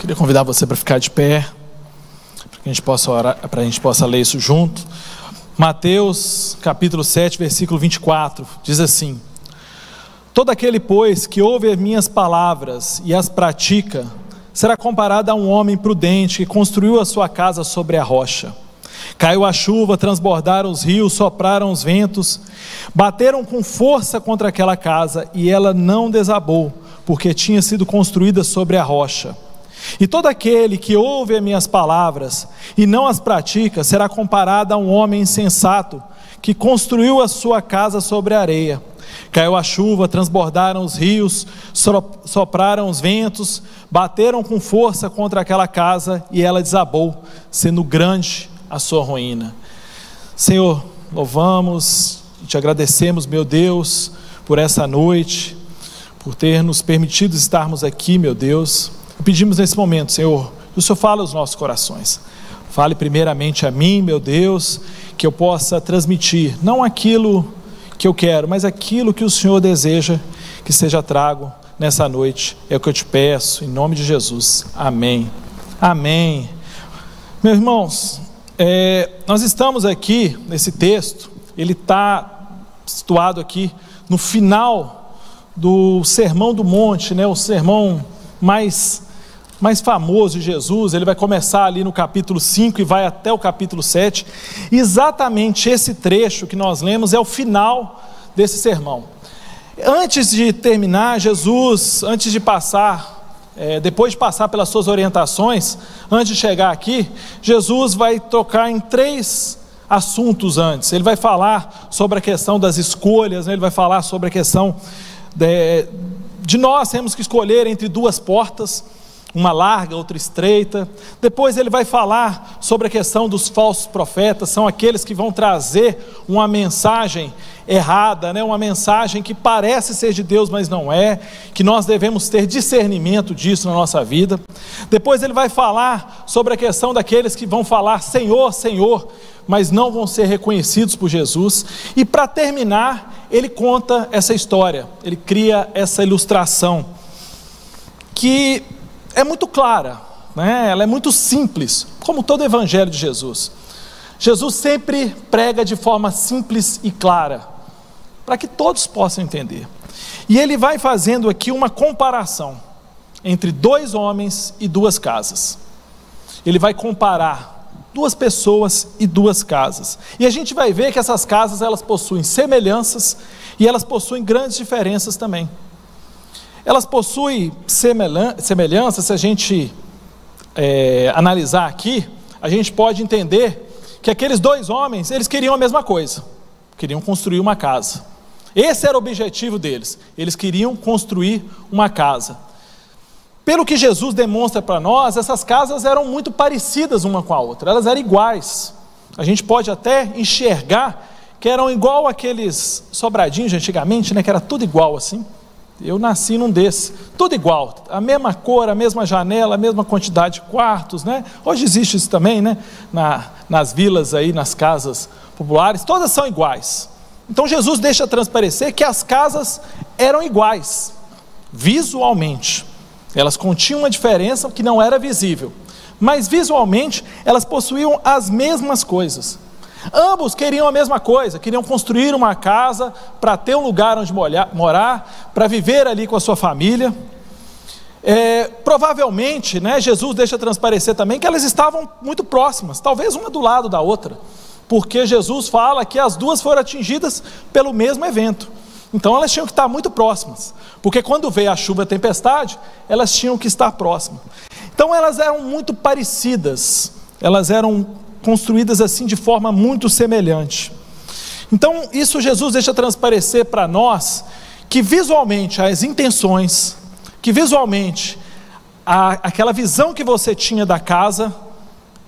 Queria convidar você para ficar de pé, para que a gente possa orar, para a gente possa ler isso junto. Mateus capítulo 7, versículo 24, diz assim: todo aquele, pois, que ouve as minhas palavras e as pratica, será comparado a um homem prudente que construiu a sua casa sobre a rocha. Caiu a chuva, transbordaram os rios, sopraram os ventos, bateram com força contra aquela casa, e ela não desabou, porque tinha sido construída sobre a rocha. E todo aquele que ouve as minhas palavras e não as pratica, será comparado a um homem insensato, que construiu a sua casa sobre a areia. Caiu a chuva, transbordaram os rios, sopraram os ventos, bateram com força contra aquela casa, e ela desabou, sendo grande a sua ruína. Senhor, louvamos e te agradecemos, meu Deus, por essa noite, por ter nos permitido estarmos aqui, meu Deus. Pedimos nesse momento, Senhor, que o Senhor fale aos nossos corações. Fale primeiramente a mim, meu Deus, que eu possa transmitir, não aquilo que eu quero, mas aquilo que o Senhor deseja que seja trago nessa noite. É o que eu te peço, em nome de Jesus. Amém. Amém. Meus irmãos, nós estamos aqui nesse texto, ele está situado aqui no final do Sermão do Monte, né? O sermão mais famoso de Jesus. Ele vai começar ali no capítulo 5 e vai até o capítulo 7, exatamente esse trecho que nós lemos é o final desse sermão. Antes de terminar, Jesus, antes de passar, depois de passar pelas suas orientações, antes de chegar aqui, Jesus vai tocar em 3 assuntos antes. Ele vai falar sobre a questão das escolhas, né? Ele vai falar sobre a questão de nós temos que escolher entre 2 portas, uma larga, outra estreita. Depois ele vai falar sobre a questão dos falsos profetas, são aqueles que vão trazer uma mensagem errada, né? Uma mensagem que parece ser de Deus, mas não é, que nós devemos ter discernimento disso na nossa vida. Depois ele vai falar sobre a questão daqueles que vão falar Senhor, Senhor, mas não vão ser reconhecidos por Jesus. E para terminar, ele conta essa história, ele cria essa ilustração, que é muito clara, né? Ela é muito simples, como todo o evangelho de Jesus. Jesus sempre prega de forma simples e clara, para que todos possam entender. E ele vai fazendo aqui uma comparação entre 2 homens e 2 casas. Ele vai comparar 2 pessoas e 2 casas. E a gente vai ver que essas casas, elas possuem semelhanças e elas possuem grandes diferenças também. Elas possuem semelhanças. Se a gente analisar aqui, a gente pode entender que aqueles 2 homens, eles queriam a mesma coisa, queriam construir uma casa. Esse era o objetivo deles, eles queriam construir uma casa. Pelo que Jesus demonstra para nós, essas casas eram muito parecidas uma com a outra, elas eram iguais. A gente pode até enxergar que eram igual aqueles sobradinhos de antigamente, né? Que era tudo igual assim. Eu nasci num desse, tudo igual, a mesma cor, a mesma janela, a mesma quantidade de quartos, né? Hoje existe isso também, né? Nas vilas aí, nas casas populares, todas são iguais. Então Jesus deixa transparecer que as casas eram iguais, visualmente. Elas continham uma diferença que não era visível, mas visualmente elas possuíam as mesmas coisas. Ambos queriam a mesma coisa, queriam construir uma casa para ter um lugar onde morar, para viver ali com a sua família. Provavelmente, né, Jesus deixa transparecer também que elas estavam muito próximas, talvez uma do lado da outra, porque Jesus fala que as 2 foram atingidas pelo mesmo evento. Então elas tinham que estar muito próximas, porque quando veio a chuva e a tempestade, elas tinham que estar próximas. Então elas eram muito parecidas, elas eram construídas assim de forma muito semelhante. Então isso Jesus deixa transparecer para nós que visualmente as intenções, que visualmente aquela visão que você tinha da casa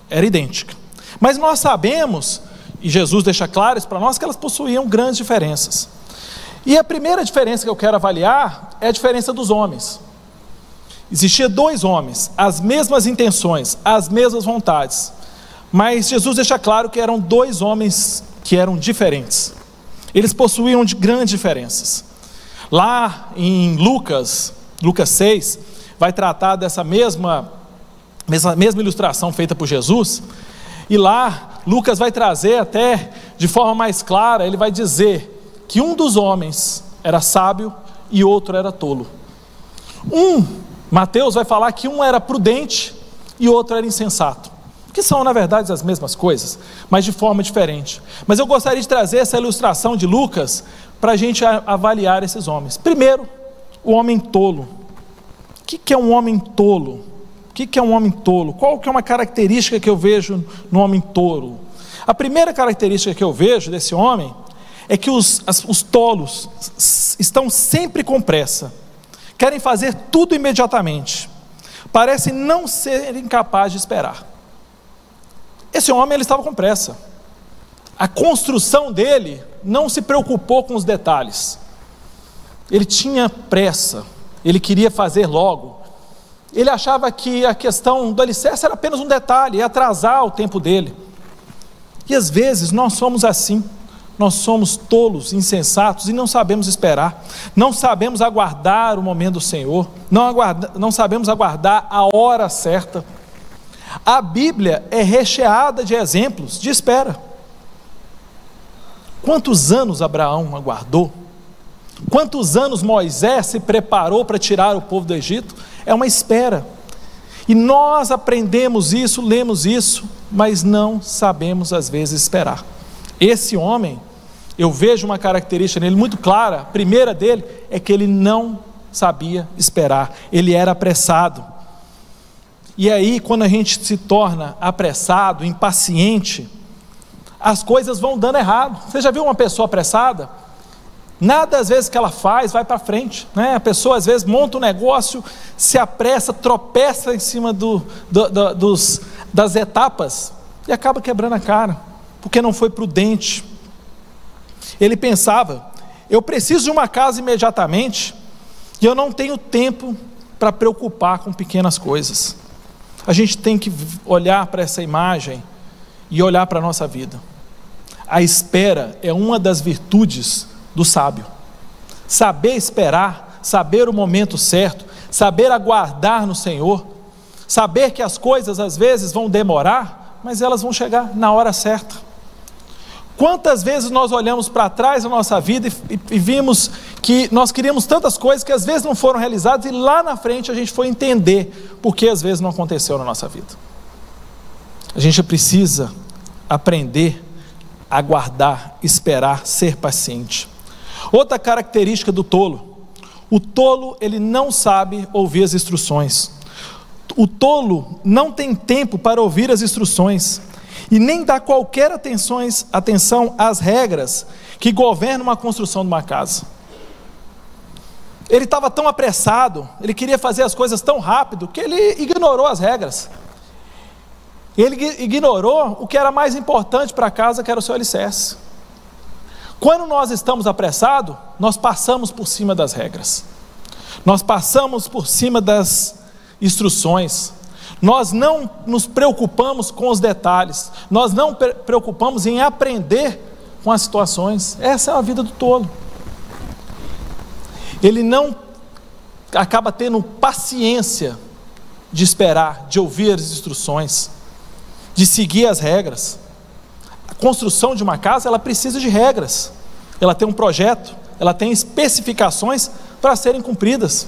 era idêntica. Mas nós sabemos, e Jesus deixa claro isso para nós, que elas possuíam grandes diferenças. E a primeira diferença que eu quero avaliar é a diferença dos homens. Existia 2 homens, as mesmas intenções, as mesmas vontades, mas Jesus deixa claro que eram 2 homens que eram diferentes. Eles possuíam grandes diferenças. Lá em Lucas 6, vai tratar dessa mesma mesma ilustração feita por Jesus, e lá Lucas vai trazer até de forma mais clara, ele vai dizer que um dos homens era sábio e outro era tolo. Mateus vai falar que um era prudente e outro era insensato, que são na verdade as mesmas coisas, mas de forma diferente. Mas eu gostaria de trazer essa ilustração de Lucas para a gente avaliar esses homens. Primeiro, o homem tolo. O que é um homem tolo? O que é um homem tolo? Qual que é uma característica que eu vejo no homem tolo? A primeira característica que eu vejo desse homem é que os tolos estão sempre com pressa, querem fazer tudo imediatamente, parecem não serem capazes de esperar. Esse homem, ele estava com pressa. A construção dele não se preocupou com os detalhes. Ele tinha pressa, ele queria fazer logo. Ele achava que a questão do alicerce era apenas um detalhe, ia atrasar o tempo dele. E às vezes nós somos assim, nós somos tolos, insensatos e não sabemos esperar, não sabemos aguardar o momento do Senhor, não sabemos aguardar a hora certa. A Bíblia é recheada de exemplos de espera. Quantos anos Abraão aguardou? Quantos anos Moisés se preparou para tirar o povo do Egito? É uma espera. E nós aprendemos isso, lemos isso, mas não sabemos às vezes esperar. Esse homem, eu vejo uma característica nele muito clara. A primeira dele é que ele não sabia esperar, ele era apressado. E aí, quando a gente se torna apressado, impaciente, as coisas vão dando errado. Você já viu uma pessoa apressada? Nada às vezes que ela faz vai para frente, né? A pessoa às vezes monta um negócio, se apressa, tropeça em cima das etapas e acaba quebrando a cara, porque não foi prudente. Ele pensava: eu preciso de uma casa imediatamente e eu não tenho tempo para preocupar com pequenas coisas. A gente tem que olhar para essa imagem e olhar para a nossa vida. A espera é uma das virtudes do sábio. Saber esperar, saber o momento certo, saber aguardar no Senhor, saber que as coisas às vezes vão demorar, mas elas vão chegar na hora certa. Quantas vezes nós olhamos para trás da nossa vida e vimos que nós queríamos tantas coisas que às vezes não foram realizadas, e lá na frente a gente foi entender por que às vezes não aconteceu na nossa vida. A gente precisa aprender a aguardar, esperar, ser paciente. Outra característica do tolo: o tolo, ele não sabe ouvir as instruções. O tolo não tem tempo para ouvir as instruções e nem dá qualquer atenção às regras que governam a construção de uma casa. Ele estava tão apressado, ele queria fazer as coisas tão rápido, que ele ignorou as regras. Ele ignorou o que era mais importante para a casa, que era o seu alicerce. Quando nós estamos apressados, nós passamos por cima das regras, nós passamos por cima das instruções, nós não nos preocupamos com os detalhes, nós não preocupamos em aprender com as situações. Essa é a vida do tolo. Ele não acaba tendo paciência de esperar, de ouvir as instruções, de seguir as regras. A construção de uma casa, ela precisa de regras, ela tem um projeto, ela tem especificações para serem cumpridas.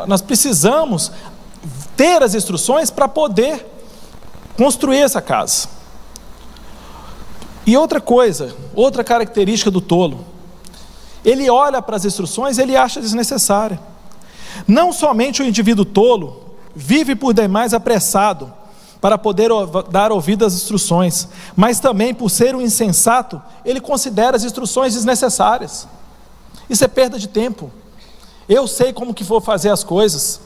Nós precisamos ter as instruções para poder construir essa casa. E outra coisa, outra característica do tolo: ele olha para as instruções, ele acha desnecessária. Não somente o indivíduo tolo vive por demais apressado para poder dar ouvido às instruções, mas também, por ser um insensato, ele considera as instruções desnecessárias. Isso é perda de tempo. Eu sei como que vou fazer as coisas,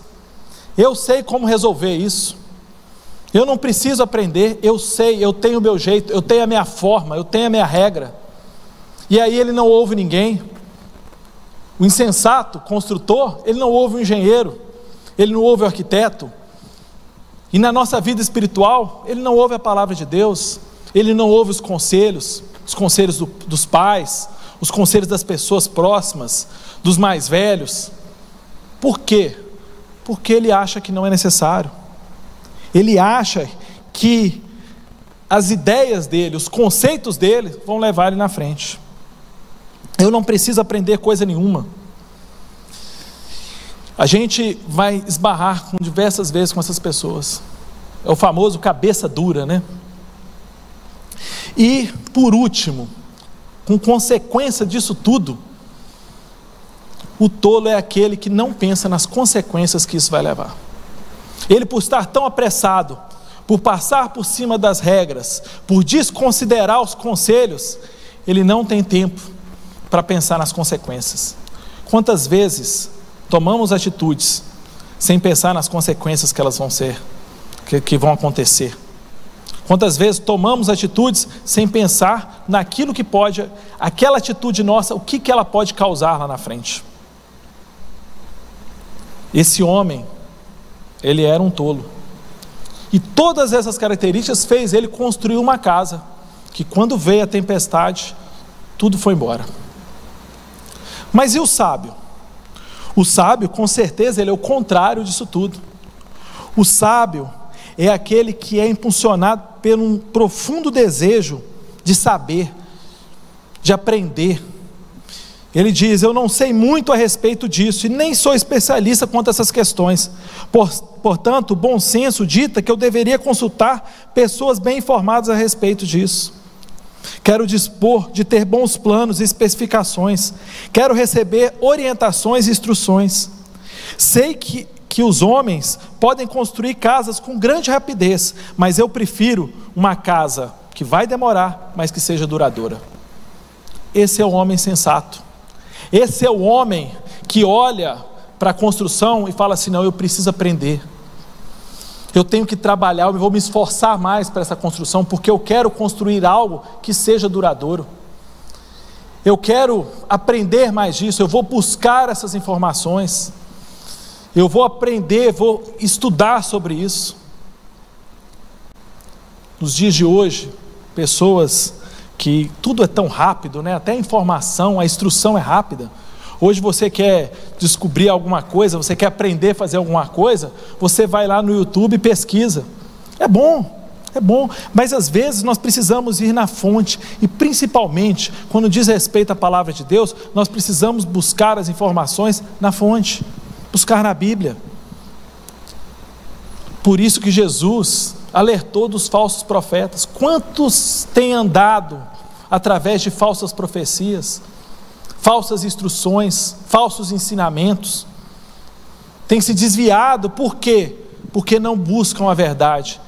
eu sei como resolver isso, eu não preciso aprender, eu sei, eu tenho o meu jeito, eu tenho a minha forma, eu tenho a minha regra. E aí ele não ouve ninguém. O insensato construtor, ele não ouve o engenheiro, ele não ouve o arquiteto. E na nossa vida espiritual, ele não ouve a palavra de Deus, ele não ouve os conselhos dos pais, os conselhos das pessoas próximas, dos mais velhos. Por quê? Porque ele acha que não é necessário. Ele acha que as ideias dele, os conceitos dele vão levar ele na frente. Eu não preciso aprender coisa nenhuma. A gente vai esbarrar diversas vezes com essas pessoas. É o famoso cabeça dura, né? E, por último, com consequência disso tudo, o tolo é aquele que não pensa nas consequências que isso vai levar. Ele, por estar tão apressado, por passar por cima das regras, por desconsiderar os conselhos, ele não tem tempo para pensar nas consequências. Quantas vezes tomamos atitudes sem pensar nas consequências que elas vão ser, que vão acontecer? Quantas vezes tomamos atitudes sem pensar naquilo que pode, aquela atitude nossa, o que ela pode causar lá na frente? Esse homem, ele era um tolo. E todas essas características fez ele construir uma casa, que quando veio a tempestade, tudo foi embora. Mas e o sábio? O sábio, com certeza, ele é o contrário disso tudo. O sábio é aquele que é impulsionado por um profundo desejo de saber, de aprender. Ele diz: eu não sei muito a respeito disso, e nem sou especialista quanto a essas questões. Portanto, o bom senso dita que eu deveria consultar pessoas bem informadas a respeito disso. Quero dispor de ter bons planos e especificações. Quero receber orientações e instruções. Sei que os homens podem construir casas com grande rapidez, mas eu prefiro uma casa que vai demorar, mas que seja duradoura. Esse é o homem sensato. Esse é o homem que olha para a construção e fala assim: não, eu preciso aprender. Eu tenho que trabalhar, eu vou me esforçar mais para essa construção, porque eu quero construir algo que seja duradouro. Eu quero aprender mais disso, eu vou buscar essas informações. Eu vou aprender, vou estudar sobre isso. Nos dias de hoje, pessoas que tudo é tão rápido, né? Até a informação, a instrução é rápida. Hoje você quer descobrir alguma coisa, você quer aprender a fazer alguma coisa, você vai lá no YouTube e pesquisa. É bom, mas às vezes nós precisamos ir na fonte, e principalmente quando diz respeito à palavra de Deus, nós precisamos buscar as informações na fonte, buscar na Bíblia. Por isso que Jesus alertou dos falsos profetas. Quantos têm andado através de falsas profecias, falsas instruções, falsos ensinamentos, têm se desviado? Por quê? Porque não buscam a verdade,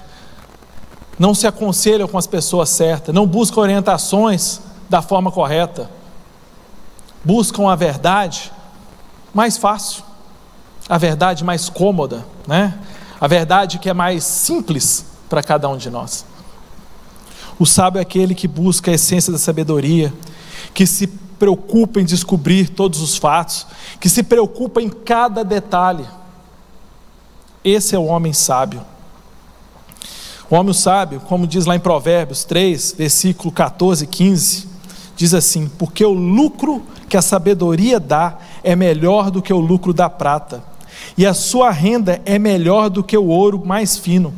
não se aconselham com as pessoas certas, não buscam orientações da forma correta, buscam a verdade mais fácil, a verdade mais cômoda, né? A verdade que é mais simples para cada um de nós. O sábio é aquele que busca a essência da sabedoria, que se preocupa em descobrir todos os fatos, que se preocupa em cada detalhe. Esse é o homem sábio. O homem sábio, como diz lá em Provérbios 3, versículo 14 e 15, diz assim: porque o lucro que a sabedoria dá é melhor do que o lucro da prata, e a sua renda é melhor do que o ouro mais fino.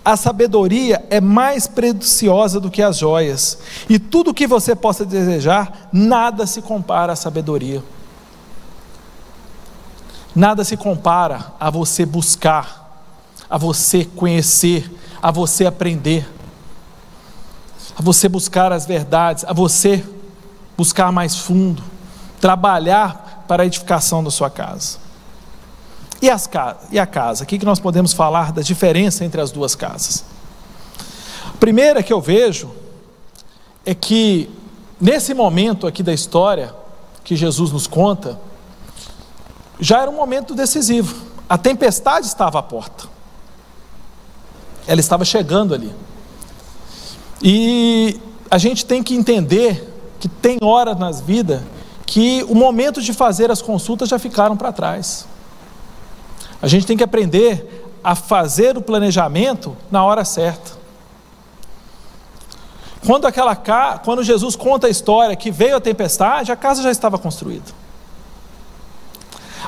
A sabedoria é mais preciosa do que as joias, e tudo o que você possa desejar, nada se compara à sabedoria. Nada se compara a você buscar, a você conhecer, a você aprender, a você buscar as verdades, a você buscar mais fundo, trabalhar para a edificação da sua casa. E a casa? O que nós podemos falar da diferença entre as duas casas? A primeira que eu vejo é que nesse momento aqui da história que Jesus nos conta, já era um momento decisivo. A tempestade estava à porta, ela estava chegando ali, e a gente tem que entender que tem horas nas vidas que o momento de fazer as consultas já ficaram para trás. A gente tem que aprender a fazer o planejamento na hora certa. Quando Jesus conta a história que veio a tempestade, a casa já estava construída.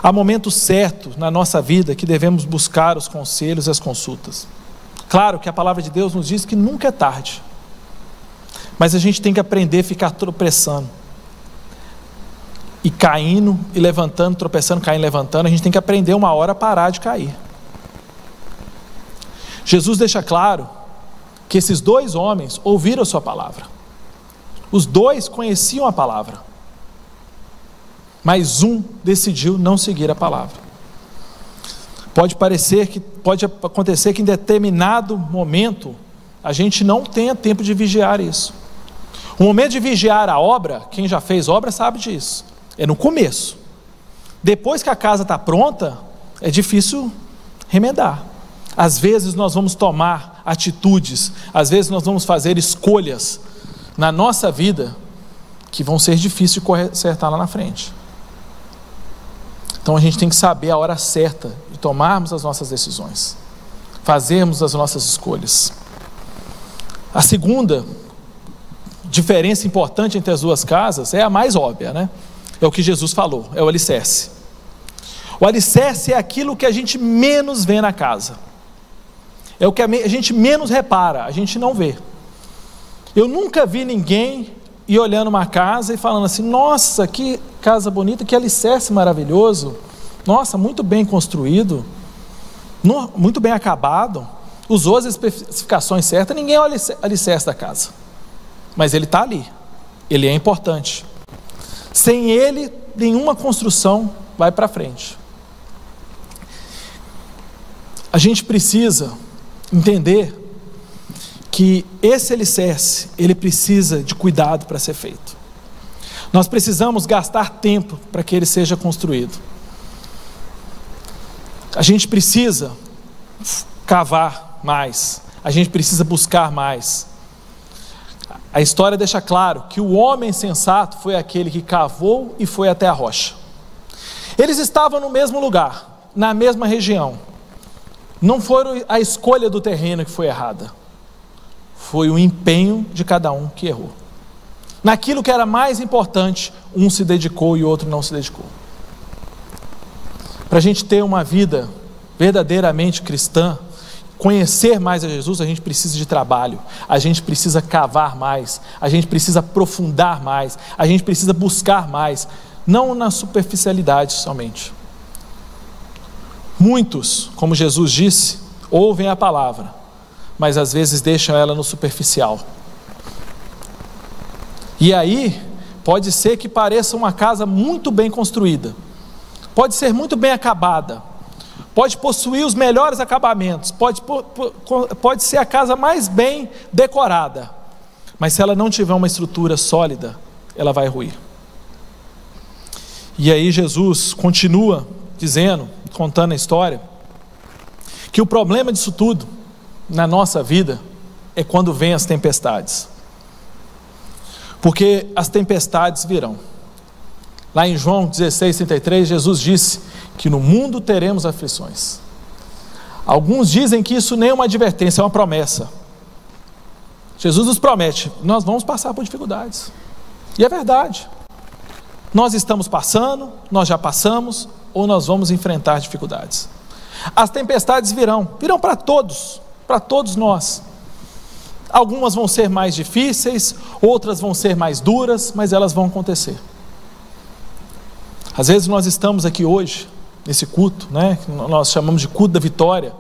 Há momento certo na nossa vida que devemos buscar os conselhos e as consultas. Claro que a palavra de Deus nos diz que nunca é tarde, mas a gente tem que aprender a ficar tropeçando e caindo e levantando, tropeçando, caindo, levantando. A gente tem que aprender uma hora a parar de cair. Jesus deixa claro que esses dois homens ouviram a sua palavra. Os dois conheciam a palavra, mas um decidiu não seguir a palavra. Pode acontecer que em determinado momento a gente não tenha tempo de vigiar isso. O momento de vigiar a obra, quem já fez obra sabe disso, é no começo. Depois que a casa está pronta, é difícil remendar. Às vezes nós vamos tomar atitudes, às vezes nós vamos fazer escolhas na nossa vida que vão ser difíceis de consertar lá na frente. Então a gente tem que saber a hora certa de tomarmos as nossas decisões, fazermos as nossas escolhas. A segunda diferença importante entre as duas casas é a mais óbvia, né? É o que Jesus falou, é o alicerce. O alicerce é aquilo que a gente menos vê na casa, é o que a gente menos repara, a gente não vê. Eu nunca vi ninguém ir olhando uma casa e falando assim: nossa, que casa bonita, que alicerce maravilhoso, nossa, muito bem construído, muito bem acabado, usou as especificações certas. Ninguém olha o alicerce da casa, mas ele está ali, ele é importante. Sem ele, nenhuma construção vai para frente. A gente precisa entender que esse alicerce, ele precisa de cuidado para ser feito. Nós precisamos gastar tempo para que ele seja construído. A gente precisa cavar mais, a gente precisa buscar mais. A história deixa claro que o homem sensato foi aquele que cavou e foi até a rocha. Eles estavam no mesmo lugar, na mesma região. Não foi a escolha do terreno que foi errada, foi o empenho de cada um que errou. Naquilo que era mais importante, um se dedicou e o outro não se dedicou. Para a gente ter uma vida verdadeiramente cristã, conhecer mais a Jesus, a gente precisa de trabalho, a gente precisa cavar mais, a gente precisa aprofundar mais, a gente precisa buscar mais, não na superficialidade somente. Muitos, como Jesus disse, ouvem a palavra, mas às vezes deixam ela no superficial. E aí, pode ser que pareça uma casa muito bem construída, pode ser muito bem acabada, pode possuir os melhores acabamentos, pode ser a casa mais bem decorada, mas se ela não tiver uma estrutura sólida, ela vai ruir. E aí Jesus continua dizendo, contando a história, que o problema disso tudo na nossa vida é quando vem as tempestades, porque as tempestades virão. Lá em João 16:33, Jesus disse que no mundo teremos aflições. Alguns dizem que isso nem é uma advertência, é uma promessa. Jesus nos promete, nós vamos passar por dificuldades, e é verdade. Nós estamos passando, nós já passamos, ou nós vamos enfrentar dificuldades. As tempestades virão para todos nós. Algumas vão ser mais difíceis, outras vão ser mais duras, mas elas vão acontecer. Às vezes nós estamos aqui hoje, nesse culto, né, que nós chamamos de culto da vitória,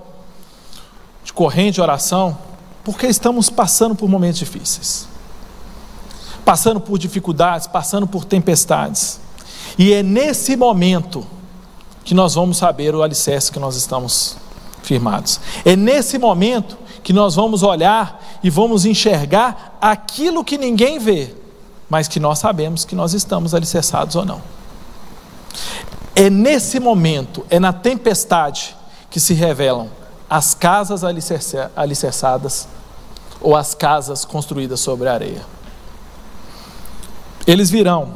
de corrente de oração, porque estamos passando por momentos difíceis, passando por dificuldades, passando por tempestades, e é nesse momento que nós vamos saber o alicerce que nós estamos firmados. É nesse momento que nós vamos olhar e vamos enxergar aquilo que ninguém vê, mas que nós sabemos que nós estamos alicerçados ou não. É nesse momento, é na tempestade que se revelam as casas alicerçadas ou as casas construídas sobre a areia. Eles virão,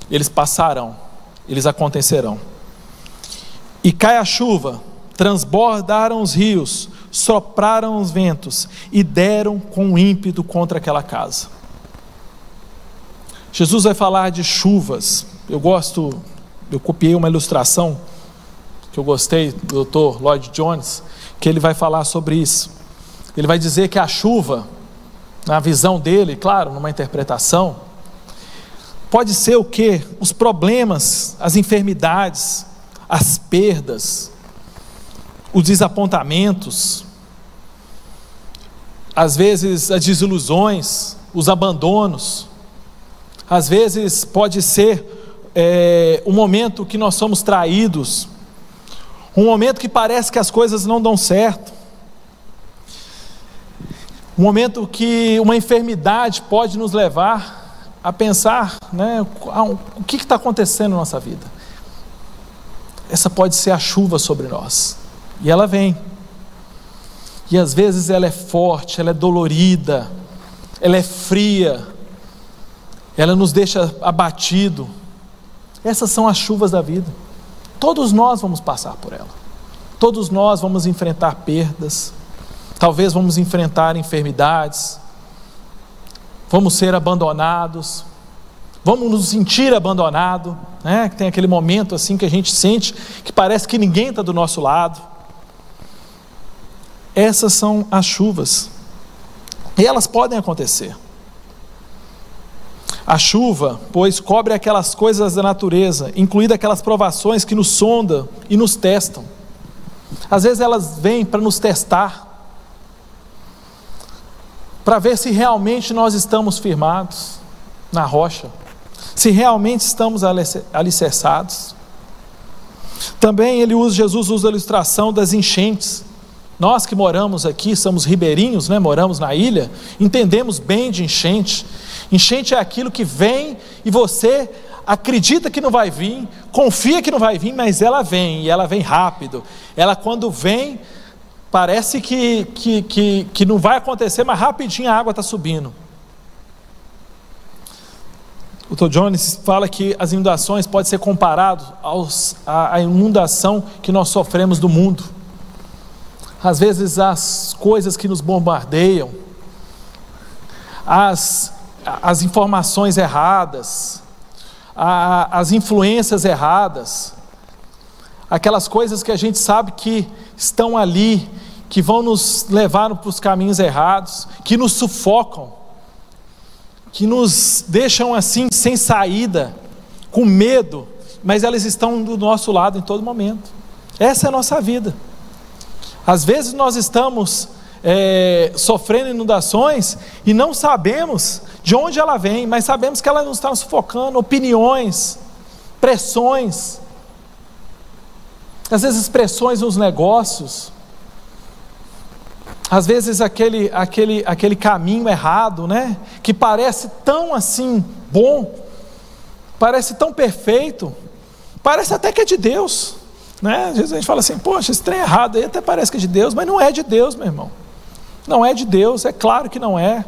eles passarão, eles acontecerão. E cai a chuva, transbordaram os rios, sopraram os ventos e deram com ímpeto contra aquela casa. Jesus vai falar de chuvas. Eu copiei uma ilustração que eu gostei do Dr. Lloyd Jones, que ele vai falar sobre isso. Ele vai dizer que a chuva, na visão dele, claro, numa interpretação, pode ser o quê? Os problemas, as enfermidades, as perdas, os desapontamentos, às vezes as desilusões, os abandonos. Às vezes pode ser um momento que nós somos traídos, um momento que parece que as coisas não dão certo, um momento que uma enfermidade pode nos levar a pensar, né, o que está acontecendo na nossa vida. Essa pode ser a chuva sobre nós, e ela vem, e às vezes ela é forte, ela é dolorida, ela é fria, ela nos deixa abatido. Essas são as chuvas da vida. Todos nós vamos passar por ela, todos nós vamos enfrentar perdas, talvez vamos enfrentar enfermidades, vamos ser abandonados, vamos nos sentir abandonados, né? Tem aquele momento assim que a gente sente que parece que ninguém está do nosso lado. Essas são as chuvas, e elas podem acontecer. A chuva, pois, cobre aquelas coisas da natureza, incluindo aquelas provações que nos sondam e nos testam. Às vezes elas vêm para nos testar, para ver se realmente nós estamos firmados na rocha, se realmente estamos alicerçados. Também Jesus usa a ilustração das enchentes. Nós que moramos aqui, somos ribeirinhos, né? Moramos na ilha, entendemos bem de enchente. Enchente é aquilo que vem e você acredita que não vai vir, confia que não vai vir, mas ela vem, e ela vem rápido. Ela, quando vem, parece que não vai acontecer, mas rapidinho a água está subindo. O Tom Jones fala que as inundações podem ser comparadas à inundação que nós sofremos do mundo. Às vezes as coisas que nos bombardeiam, as informações erradas, as influências erradas, aquelas coisas que a gente sabe que estão ali, que vão nos levar para os caminhos errados, que nos sufocam, que nos deixam assim sem saída, com medo, mas elas estão do nosso lado em todo momento. Essa é a nossa vida. Às vezes nós estamos sofrendo inundações e não sabemos de onde ela vem, mas sabemos que ela nos está sufocando. Opiniões, pressões, às vezes pressões nos negócios, às vezes aquele caminho errado, né? Que parece tão assim bom, parece tão perfeito, parece até que é de Deus, né? Às vezes a gente fala assim, poxa, esse trem errado aí até parece que é de Deus, mas não é de Deus, meu irmão. Não é de Deus, é claro que não é.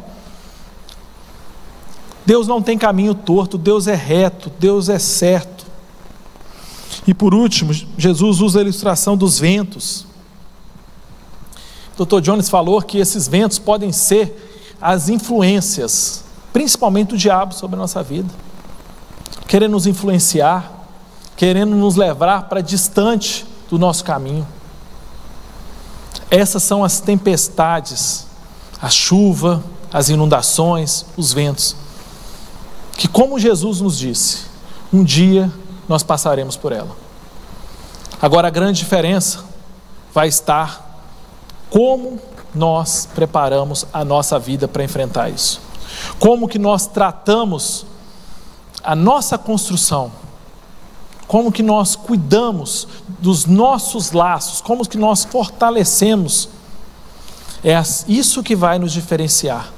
Deus não tem caminho torto, Deus é reto, Deus é certo. E por último, Jesus usa a ilustração dos ventos. O Dr. Jones falou que esses ventos podem ser as influências, principalmente do diabo sobre a nossa vida, querendo nos influenciar, querendo nos levar para distante do nosso caminho. Essas são as tempestades, a chuva, as inundações, os ventos, que, como Jesus nos disse, um dia nós passaremos por ela. Agora a grande diferença vai estar como nós preparamos a nossa vida para enfrentar isso, como que nós tratamos a nossa construção, como que nós cuidamos dos nossos laços, como que nós fortalecemos. É isso que vai nos diferenciar.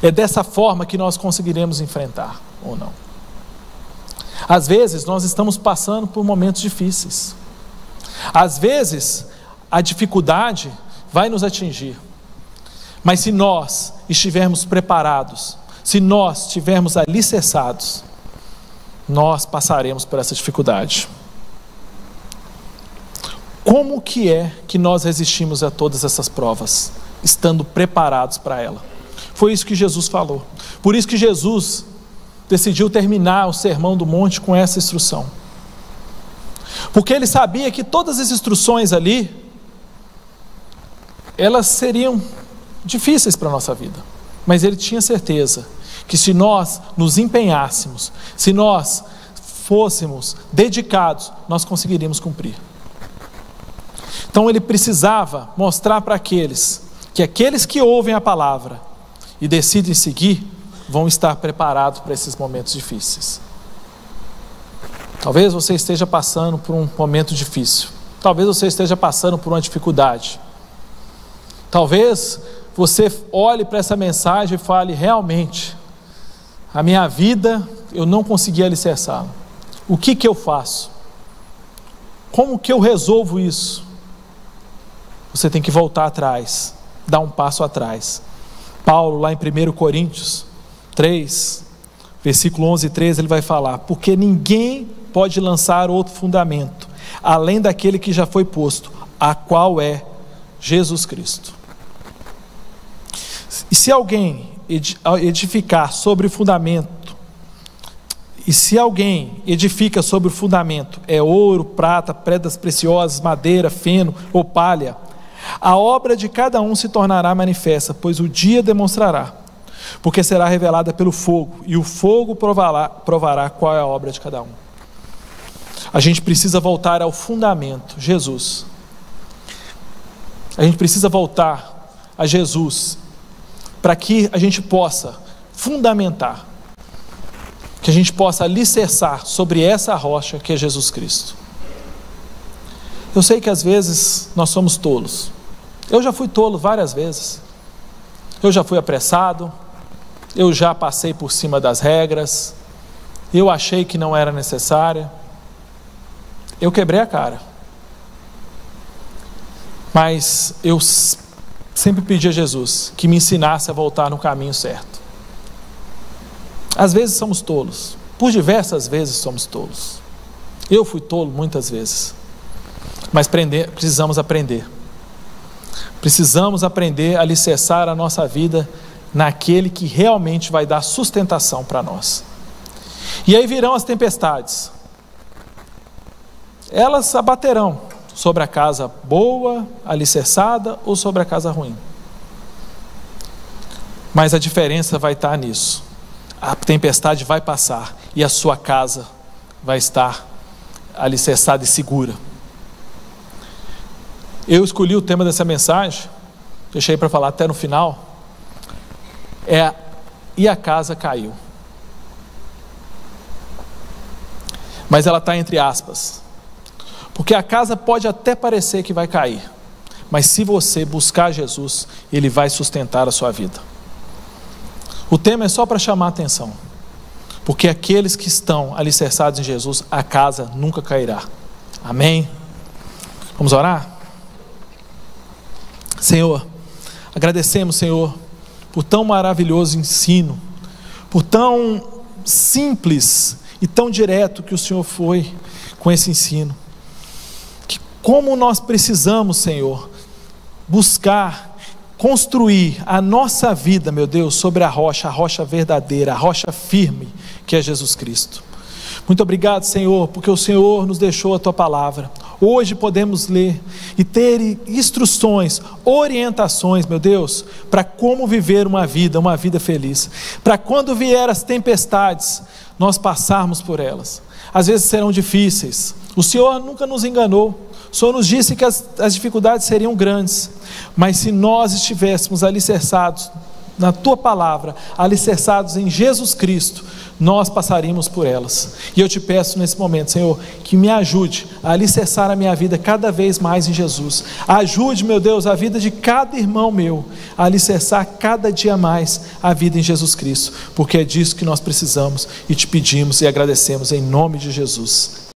É dessa forma que nós conseguiremos enfrentar ou não. Às vezes nós estamos passando por momentos difíceis, às vezes a dificuldade vai nos atingir, mas se nós estivermos preparados, se nós estivermos alicerçados, nós passaremos por essa dificuldade. Como que é que nós resistimos a todas essas provas, estando preparados para ela? Foi isso que Jesus falou. Por isso que Jesus decidiu terminar o Sermão do Monte com essa instrução, porque ele sabia que todas as instruções ali elas seriam difíceis para a nossa vida, mas ele tinha certeza que se nós nos empenhássemos, se nós fôssemos dedicados, nós conseguiríamos cumprir. Então ele precisava mostrar para aqueles que ouvem a palavra e decidem seguir, vão estar preparados para esses momentos difíceis. Talvez você esteja passando por um momento difícil, talvez você esteja passando por uma dificuldade, talvez você olhe para essa mensagem e fale: realmente, a minha vida eu não consegui alicerçá-la. O que eu faço? Como que eu resolvo isso? Você tem que voltar atrás, dar um passo atrás. Paulo, lá em 1 Coríntios 3, versículo 11 e 13, ele vai falar: porque ninguém pode lançar outro fundamento, além daquele que já foi posto, a qual é Jesus Cristo. E se alguém edificar sobre o fundamento, e se alguém edifica sobre o fundamento, é ouro, prata, pedras preciosas, madeira, feno ou palha, a obra de cada um se tornará manifesta, pois o dia demonstrará, porque será revelada pelo fogo, e o fogo provará qual é a obra de cada um. A gente precisa voltar ao fundamento, Jesus. A gente precisa voltar a Jesus, para que a gente possa fundamentar, que a gente possa alicerçar sobre essa rocha que é Jesus Cristo. Eu sei que às vezes nós somos tolos. Eu já fui tolo várias vezes. Eu já fui apressado. Eu já passei por cima das regras. Eu achei que não era necessária. Eu quebrei a cara. Mas eu sempre pedi a Jesus que me ensinasse a voltar no caminho certo. Às vezes somos tolos. Por diversas vezes somos tolos. Eu fui tolo muitas vezes. Mas precisamos aprender. Precisamos aprender a alicerçar a nossa vida naquele que realmente vai dar sustentação para nós. E aí virão as tempestades. Elas abaterão sobre a casa boa, alicerçada, ou sobre a casa ruim. Mas a diferença vai estar nisso. A tempestade vai passar e a sua casa vai estar alicerçada e segura. Eu escolhi o tema dessa mensagem, deixei para falar até no final, e a casa caiu. Mas ela está entre aspas, porque a casa pode até parecer que vai cair, mas se você buscar Jesus, Ele vai sustentar a sua vida. O tema é só para chamar a atenção, porque aqueles que estão alicerçados em Jesus, a casa nunca cairá. Amém? Vamos orar? Senhor, agradecemos, Senhor, por tão maravilhoso ensino, por tão simples e tão direto que o Senhor foi com esse ensino. Que como nós precisamos, Senhor, buscar, construir a nossa vida, meu Deus, sobre a rocha verdadeira, a rocha firme, que é Jesus Cristo. Muito obrigado, Senhor, porque o Senhor nos deixou a Tua palavra. Hoje podemos ler e ter instruções, orientações, meu Deus, para como viver uma vida feliz. Para quando vier as tempestades, nós passarmos por elas. Às vezes serão difíceis. O Senhor nunca nos enganou. O Senhor nos disse que as dificuldades seriam grandes. Mas se nós estivéssemos alicerçados na Tua palavra, alicerçados em Jesus Cristo, nós passaríamos por elas. E eu te peço nesse momento, Senhor, que me ajude a alicerçar a minha vida cada vez mais em Jesus. Ajude, meu Deus, a vida de cada irmão meu a alicerçar cada dia mais a vida em Jesus Cristo, porque é disso que nós precisamos e te pedimos e agradecemos em nome de Jesus.